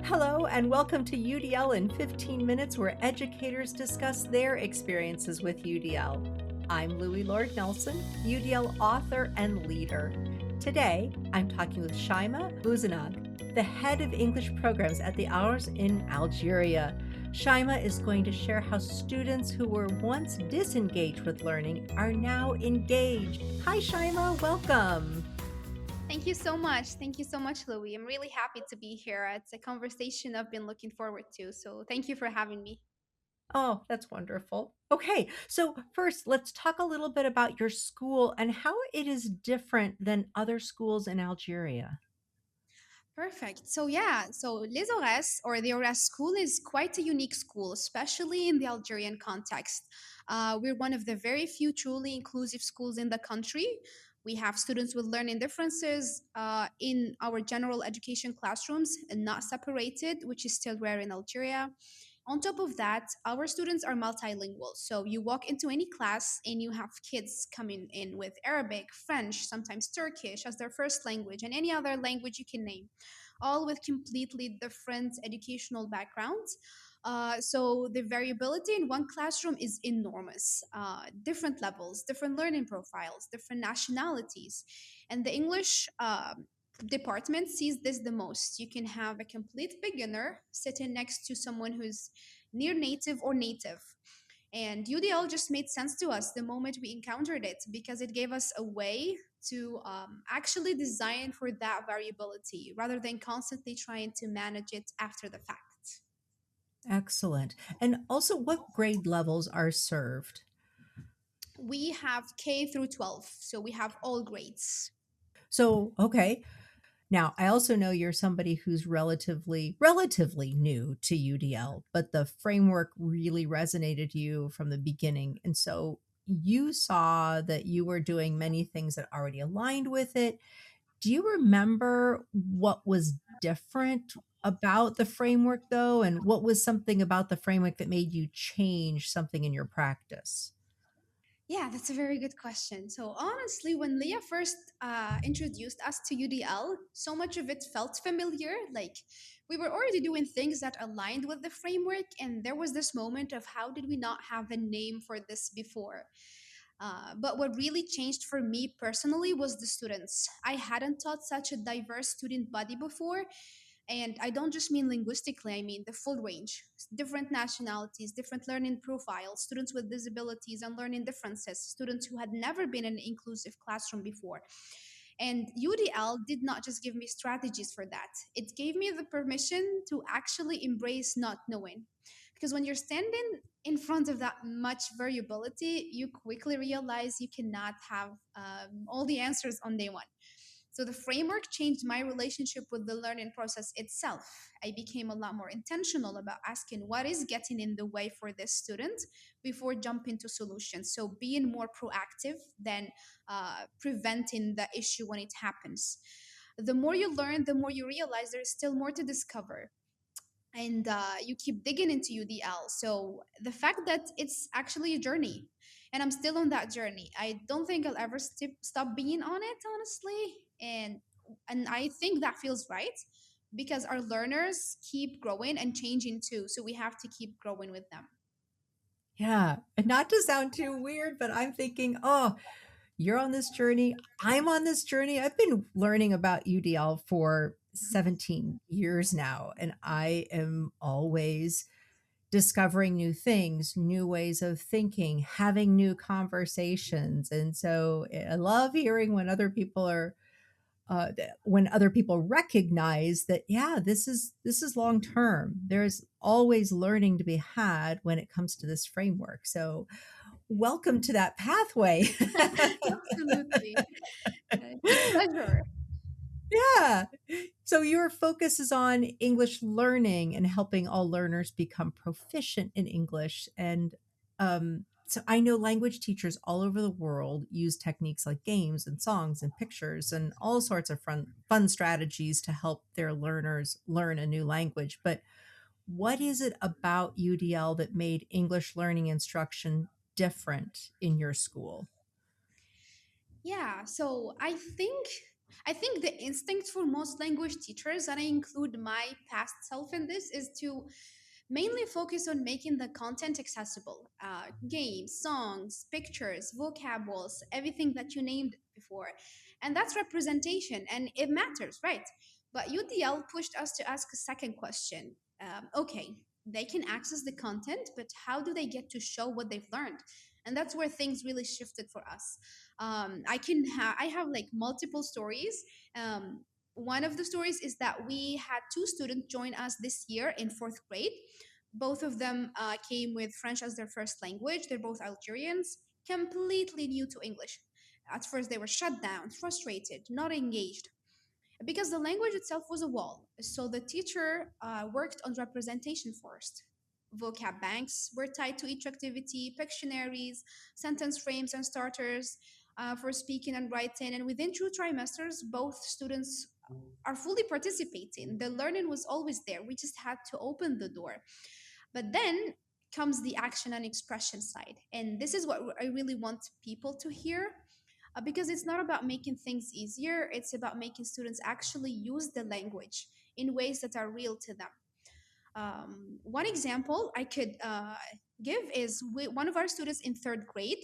Hello, and welcome to UDL in 15 Minutes, where educators discuss their experiences with UDL. I'm Louie Lord Nelson, UDL author and leader. Today, I'm talking with Chayma Bouzenag, the head of English programs at the Ours in Algeria. Chayma is going to share how students who were once disengaged with learning are now engaged. Hi, Chayma, welcome. Thank you so much. Thank you so much, Louie. I'm really happy to be here. It's a conversation I've been looking forward to. So thank you for having me. Oh, that's wonderful. Okay, so first, let's talk a little bit about your school and how it is different than other schools in Algeria. Perfect. So Les Aures or the Aures School is quite a unique school, especially in the Algerian context. We're one of the very few truly inclusive schools in the country. We have students with learning differences in our general education classrooms and not separated, which is still rare in Algeria. On top of that, our students are multilingual. So you walk into any class and you have kids coming in with Arabic, French, sometimes Turkish as their first language, and any other language you can name, all with completely different educational backgrounds. So the variability in one classroom is enormous. Different levels, different learning profiles, different nationalities. And the English department sees this the most. You can have a complete beginner sitting next to someone who's near native or native. And UDL just made sense to us the moment we encountered it because it gave us a way to actually design for that variability rather than constantly trying to manage it after the fact. Excellent. And also, what grade levels are served? We have K through 12, so we have all grades. So, okay. Now, I also know you're somebody who's relatively new to UDL, but the framework really resonated you from the beginning. And so you saw that you were doing many things that already aligned with it. Do you remember what was different about the framework, though? And what was something about the framework that made you change something in your practice? Yeah, that's a very good question. So, honestly, when Leah first introduced us to UDL, so much of it felt familiar. Like we were already doing things that aligned with the framework, and there was this moment of how did we not have a name for this before? But what really changed for me personally was the students. I hadn't taught such a diverse student body before, and I don't just mean linguistically, I mean the full range. Different nationalities, different learning profiles, students with disabilities and learning differences, students who had never been in an inclusive classroom before. And UDL did not just give me strategies for that, it gave me the permission to actually embrace not knowing. Because when you're standing in front of that much variability, you quickly realize you cannot have all the answers on day one. So the framework changed my relationship with the learning process itself. I became a lot more intentional about asking what is getting in the way for this student before jumping to solutions. So being more proactive than preventing the issue when it happens. The more you learn, the more you realize there is still more to discover. And you keep digging into UDL. So the fact that it's actually a journey, and I'm still on that journey. I don't think I'll ever stop being on it, honestly. And I think that feels right because our learners keep growing and changing too. So we have to keep growing with them. Yeah. And not to sound too weird, but I'm thinking, oh, you're on this journey. I'm on this journey. I've been learning about UDL for 17 years now, and I am always discovering new things, new ways of thinking, having new conversations. And so I love hearing when other people are when other people recognize that, yeah, this is long term. There's always learning to be had when it comes to this framework. So welcome to that pathway. Absolutely. It's a pleasure. Yeah. So your focus is on English learning and helping all learners become proficient in English. And so I know language teachers all over the world use techniques like games and songs and pictures and all sorts of fun strategies to help their learners learn a new language. But what is it about UDL that made English learning instruction different in your school? Yeah, so I think I think the instinct for most language teachers, and I include my past self in this, is to mainly focus on making the content accessible. Games, songs, pictures, vocab walls, everything that you named before. And that's representation, and it matters, right? But UDL pushed us to ask a second question. Okay, they can access the content, but how do they get to show what they've learned? And that's where things really shifted for us. I have like multiple stories. One of the stories is that we had two students join us this year in fourth grade. Both of them came with French as their first language. They're both Algerians, completely new to English. At first, they were shut down, frustrated, not engaged, because the language itself was a wall. So the teacher worked on representation first. Vocab banks were tied to each activity, Pictionaries, sentence frames, and starters for speaking and writing. And within 2 trimesters, both students are fully participating. The learning was always there. We just had to open the door. But then comes the action and expression side. And this is what I really want people to hear, because it's not about making things easier, it's about making students actually use the language in ways that are real to them. One example I could give is one of our students in third grade.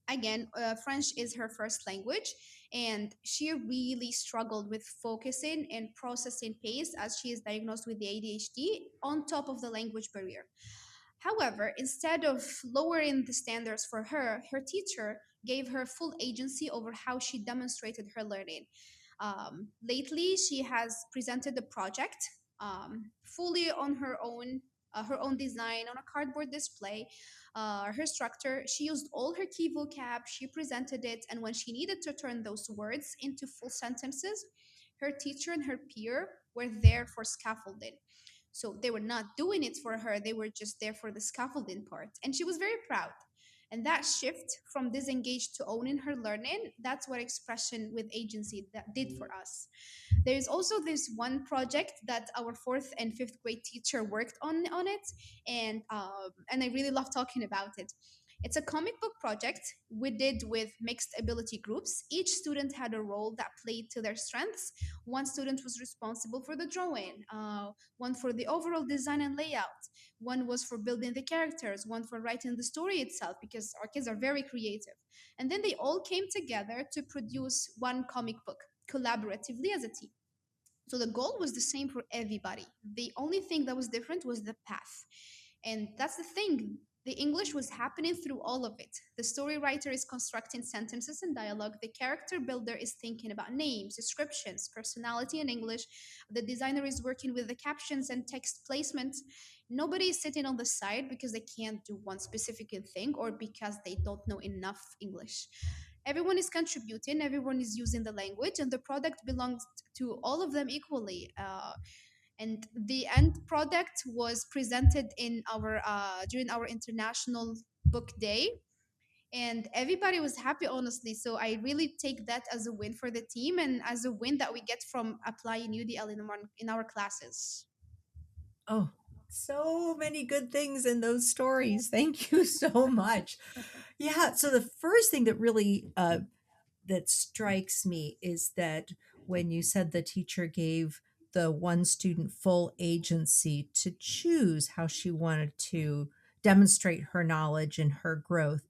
Again, French is her first language, and she really struggled with focusing and processing pace as she is diagnosed with the ADHD on top of the language barrier. However, instead of lowering the standards for her, her teacher gave her full agency over how she demonstrated her learning. Lately, she has presented the project fully on her own design on a cardboard display. Her instructor, she used all her key vocab, she presented it, and when she needed to turn those words into full sentences, her teacher and her peer were there for scaffolding. So they were not doing it for her, they were just there for the scaffolding part. And she was very proud. And that shift from disengaged to owning her learning, that's what expression with agency that did for us. There's also this one project that our fourth and fifth grade teacher worked on it, and I really love talking about it. It's a comic book project we did with mixed ability groups. Each student had a role that played to their strengths. One student was responsible for the drawing, one for the overall design and layout, one was for building the characters, one for writing the story itself, because our kids are very creative. And then they all came together to produce one comic book collaboratively as a team. So the goal was the same for everybody. The only thing that was different was the path. And that's the thing. The English was happening through all of it. The story writer is constructing sentences and dialogue. The character builder is thinking about names, descriptions, personality in English. The designer is working with the captions and text placement. Nobody is sitting on the side because they can't do one specific thing or because they don't know enough English. Everyone is contributing, everyone is using the language, and the product belongs to all of them equally. And the end product was presented in our during our international book day, and everybody was happy, honestly. So I really take that as a win for the team and as a win that we get from applying UDL in our classes. Oh, so many good things in those stories. Thank you so much. Yeah, so the first thing that really that strikes me is that when you said the teacher gave the one student full agency to choose how she wanted to demonstrate her knowledge and her growth,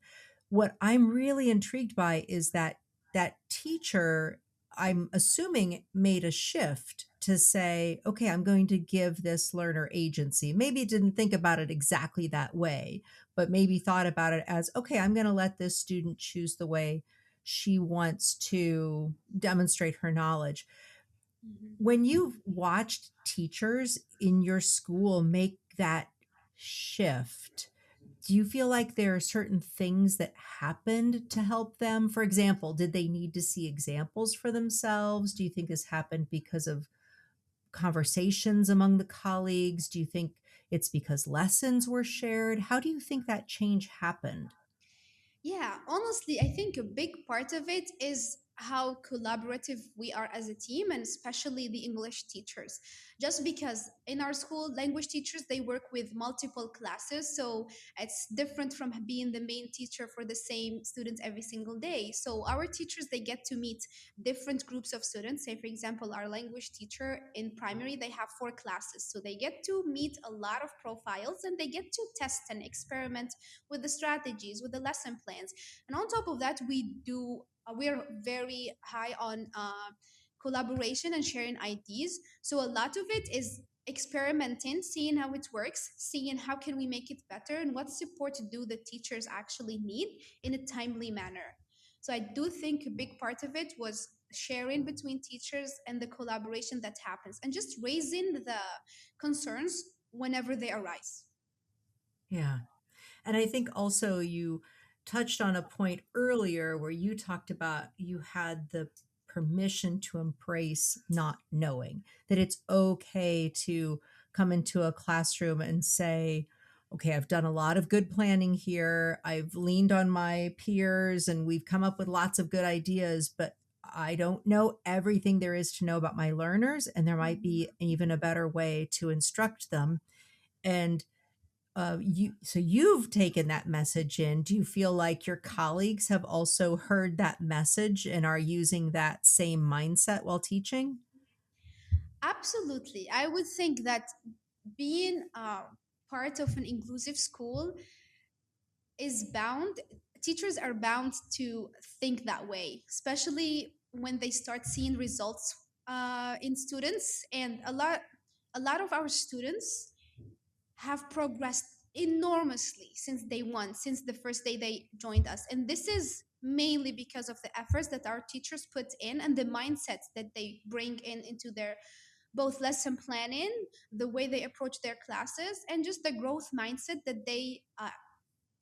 what I'm really intrigued by is that that teacher, I'm assuming, made a shift to say, okay, I'm going to give this learner agency. Maybe didn't think about it exactly that way, but maybe thought about it as, okay, I'm going to let this student choose the way she wants to demonstrate her knowledge. Mhm. When you've watched teachers in your school make that shift, do you feel like there are certain things that happened to help them? For example, did they need to see examples for themselves? Do you think this happened because of conversations among the colleagues? Do you think it's because lessons were shared? How do you think that change happened? Yeah, honestly, I think a big part of it is how collaborative we are as a team, and especially the English teachers. Just because in our school, language teachers, they work with multiple classes, so it's different from being the main teacher for the same students every single day. So our teachers, they get to meet different groups of students. Say, for example, our language teacher in primary, they have 4 classes, so they get to meet a lot of profiles, and they get to test and experiment with the strategies, with the lesson plans. And on top of that, we're very high on collaboration and sharing ideas. So a lot of it is experimenting, seeing how it works, seeing how can we make it better, and what support do the teachers actually need in a timely manner. So I do think a big part of it was sharing between teachers and the collaboration that happens, and just raising the concerns whenever they arise. Yeah. And I think also you touched on a point earlier where you talked about you had the permission to embrace not knowing, that it's okay to come into a classroom and say, okay, I've done a lot of good planning here. I've leaned on my peers and we've come up with lots of good ideas, but I don't know everything there is to know about my learners, and there might Mhm. be even a better way to instruct them. And you've taken that message in. Do you feel like your colleagues have also heard that message and are using that same mindset while teaching? Absolutely. I would think that being part of an inclusive school is bound, teachers are bound to think that way, especially when they start seeing results in students. And a lot of our students have progressed enormously since day one, since the first day they joined us. And this is mainly because of the efforts that our teachers put in, and the mindsets that they bring in into their both lesson planning, the way they approach their classes, and just the growth mindset that they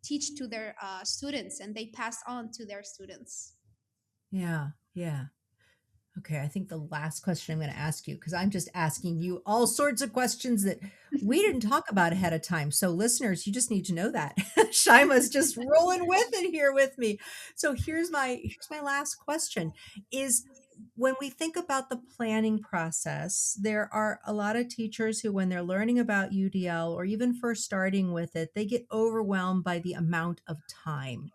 teach to their students and they pass on to their students. Yeah, yeah. Okay, I think the last question I'm going to ask you, because I'm just asking you all sorts of questions that we didn't talk about ahead of time. So, listeners, you just need to know that Shima's just rolling with it here with me. So, here's my last question: is when we think about the planning process, there are a lot of teachers who, when they're learning about UDL or even first starting with it, they get overwhelmed by the amount of time,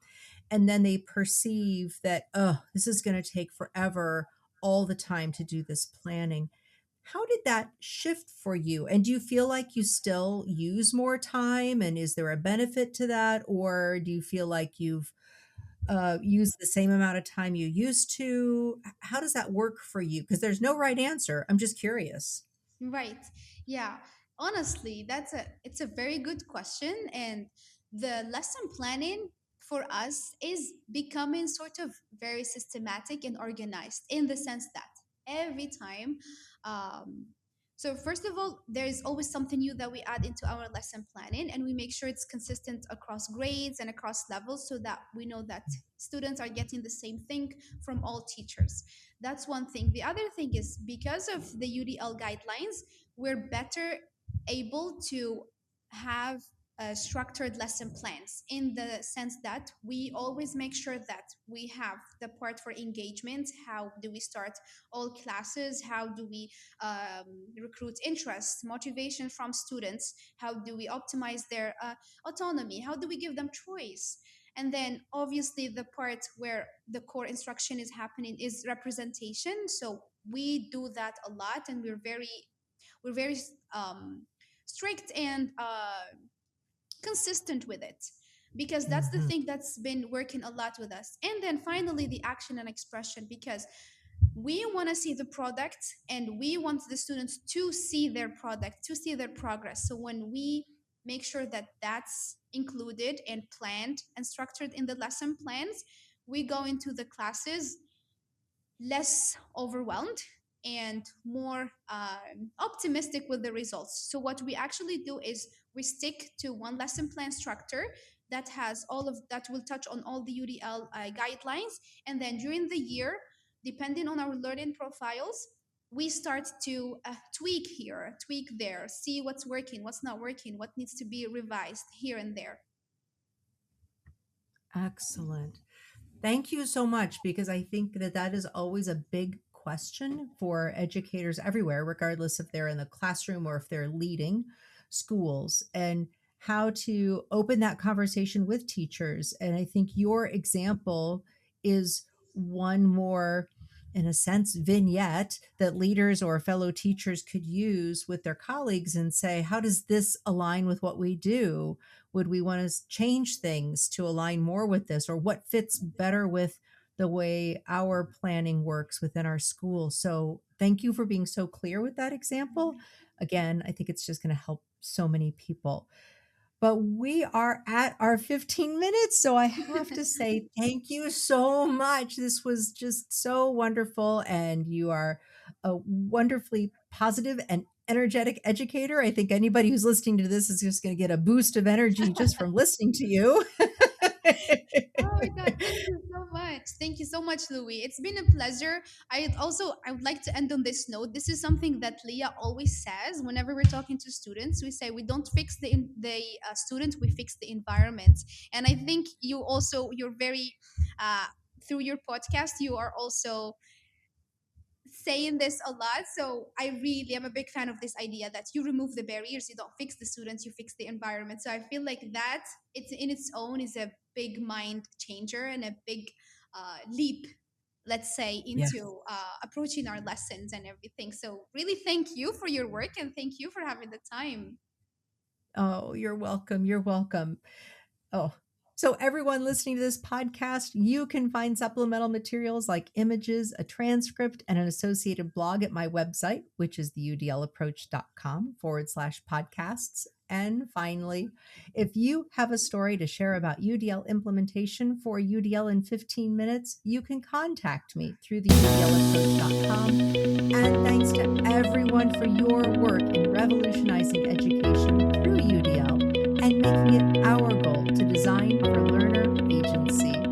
and then they perceive that, oh, this is going to take forever all the time to do this planning. How did that shift for you? And do you feel like you still use more time? And is there a benefit to that? Or do you feel like you've used the same amount of time you used to? How does that work for you? Because there's no right answer. I'm just curious. Right. Yeah. Honestly, it's a very good question, and the lesson planning for us is becoming sort of very systematic and organized in the sense that every time um so first of all, there is always something new that we add into our lesson planning, and we make sure it's consistent across grades and across levels, so that we know that students are getting the same thing from all teachers. That's one thing. The other thing is, because of the UDL guidelines, we're better able to have structured lesson plans, in the sense that we always make sure that we have the part for engagement. How do we start all classes? How do we recruit interest, motivation from students? How do we optimize their autonomy? How do we give them choice? And then obviously the part where the core instruction is happening is representation. So we do that a lot, and we're very um, strict and consistent with it, because that's the Mhm. thing that's been working a lot with us. And then finally, the action and expression, because we want to see the product, and we want the students to see their product, to see their progress. So when we make sure that that's included and planned and structured in the lesson plans, we go into the classes less overwhelmed and more optimistic with the results. So what we actually do is we stick to one lesson plan structure that has all of that, will touch on all the UDL guidelines. And then during the year, depending on our learning profiles, we start to tweak here, tweak there, see what's working, what's not working, what needs to be revised here and there. Excellent. Thank you so much, because I think that that is always a big question for educators everywhere, regardless if they're in the classroom or if they're leading schools, and how to open that conversation with teachers. And I think your example is one more, in a sense, vignette that leaders or fellow teachers could use with their colleagues and say, how does this align with what we do? Would we want to change things to align more with this, or what fits better with the way our planning works within our school? So thank you for being so clear with that example. Again, I think it's just going to help so many people. But we are at our 15 minutes, so I have to say thank you so much. This was just so wonderful, and you are a wonderfully positive and energetic educator. I think anybody who's listening to this is just going to get a boost of energy just from listening to you. Oh my God, thank you so much. Thank you so much, Louis. It's been a pleasure. I would like to end on this note. This is something that Leah always says whenever we're talking to students. We say we don't fix the student, we fix the environment. And I think you're very uh, through your podcast, you are also saying this a lot. So I really am a big fan of this idea that you remove the barriers, you don't fix the students, you fix the environment. So I feel like that it's in its own is a big mind changer and a big leap, let's say, Yes. into approaching our lessons and everything. So really thank you for your work and thank you for having the time. Oh, you're welcome. You're welcome. Oh, so everyone listening to this podcast, you can find supplemental materials like images, a transcript, and an associated blog at my website, which is theudlapproach.com/podcasts. And finally, if you have a story to share about UDL implementation for UDL in 15 minutes, you can contact me through theudlapproach.com. And thanks to everyone for your work in revolutionizing education through UDL and making it our goal to design for learner agency.